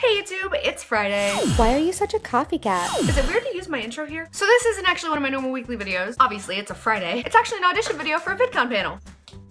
Hey YouTube, it's Friday. Why are you such a copycat? Is it weird to use my intro here? So this isn't actually one of my normal weekly videos. Obviously, it's a Friday. It's actually an audition video for a VidCon panel.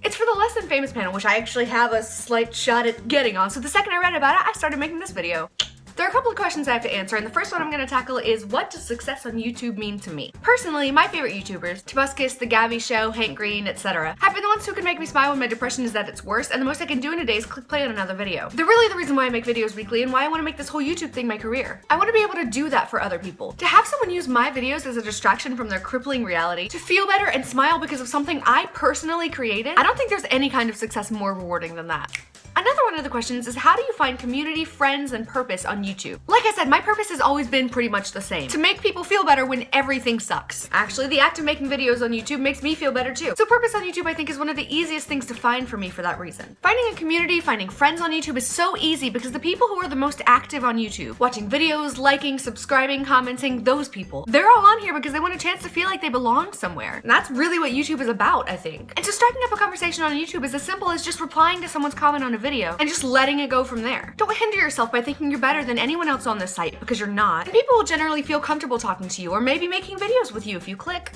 It's for the Less Than Famous panel, which I actually have a slight shot at getting on. So the second I read about it, I started making this video. There are a couple of questions I have to answer, and the first one I'm going to tackle is, what does success on YouTube mean to me? Personally, my favorite YouTubers, Tobuscus, The Gabby Show, Hank Green, etc., have been the ones who can make me smile when my depression is at its worst, and the most I can do in a day is click play on another video. They're really the reason why I make videos weekly and why I want to make this whole YouTube thing my career. I want to be able to do that for other people. To have someone use my videos as a distraction from their crippling reality, to feel better and smile because of something I personally created, I don't think there's any kind of success more rewarding than that. Another one of the questions is, how do you find community, friends, and purpose on YouTube? Like I said, my purpose has always been pretty much the same: to make people feel better when everything sucks. Actually, the act of making videos on YouTube makes me feel better too. So purpose on YouTube, I think, is one of the easiest things to find for me for that reason. Finding a community, finding friends on YouTube is so easy because the people who are the most active on YouTube, watching videos, liking, subscribing, commenting, those people, they're all on here because they want a chance to feel like they belong somewhere. And that's really what YouTube is about, I think. And so striking up a conversation on YouTube is as simple as just replying to someone's comment on a video and just letting it go from there. Don't hinder yourself by thinking you're better than anyone else on this site, because you're not. And people will generally feel comfortable talking to you or maybe making videos with you if you click.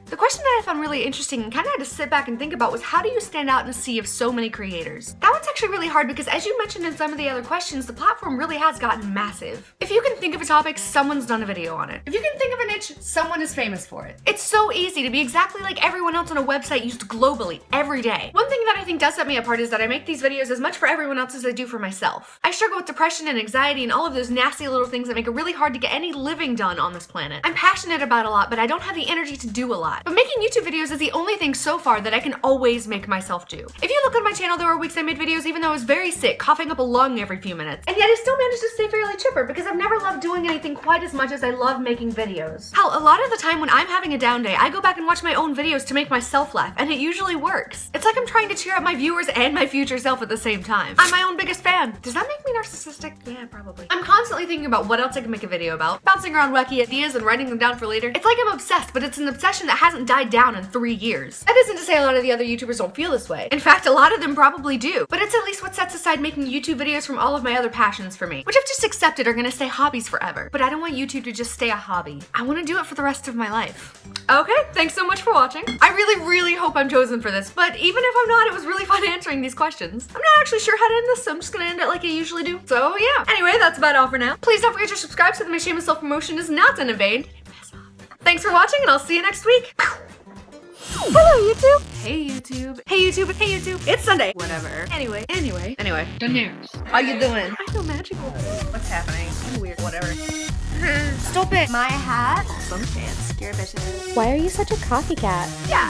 The question that I found really interesting and kind of had to sit back and think about was, how do you stand out in a sea of so many creators? That one's actually really hard because, as you mentioned in some of the other questions, the platform really has gotten massive. If you can think of a topic, someone's done a video on it. If you can think of a niche, someone is famous for it. It's so easy to be exactly like everyone else on a website used globally every day. One thing that I think does set me apart is that I make these videos as much for everyone else as I do for myself. I struggle with depression and anxiety and all of those nasty little things that make it really hard to get any living done on this planet. I'm passionate about a lot, but I don't have the energy to do a lot. But making YouTube videos is the only thing so far that I can always make myself do. If you look on my channel, there were weeks I made videos even though I was very sick, coughing up a lung every few minutes. And yet I still managed to stay fairly chipper because I've never loved doing anything quite as much as I love making videos. Hell, a lot of the time when I'm having a down day, I go back and watch my own videos to make myself laugh, and it usually works. It's like I'm trying to cheer up my viewers and my future self at the same time. I'm my own biggest fan. Does that make me narcissistic? Yeah, probably. I'm constantly thinking about what else I can make a video about, bouncing around wacky ideas and writing them down for later. It's like I'm obsessed, but it's an obsession that hasn't died down in 3 years. That isn't to say a lot of the other YouTubers don't feel this way. In fact, a lot of them probably do. But it's at least what sets aside making YouTube videos from all of my other passions for me, which I've just accepted are gonna stay hobbies forever. But I don't want YouTube to just stay a hobby. I want to do it for the rest of my life. Okay, thanks so much for watching. I really hope I'm chosen for this, but even if I'm not, it was really fun answering these questions. I'm not actually sure how to end this, so I'm just gonna end it like I usually do. So yeah. Anyway, that's about all for now. Please don't forget to subscribe so that my shameless self-promotion is not done in vain. Thanks for watching, and I'll see you next week. Hello, YouTube. Hey YouTube. Hey YouTube. Hey YouTube. It's Sunday. Whatever. Anyway. The news. How you doing? I feel magical. What's happening? I'm weird. Whatever. Stop it. My hat. Some chance. Scare bitches. Why are you such a copycat? Yeah.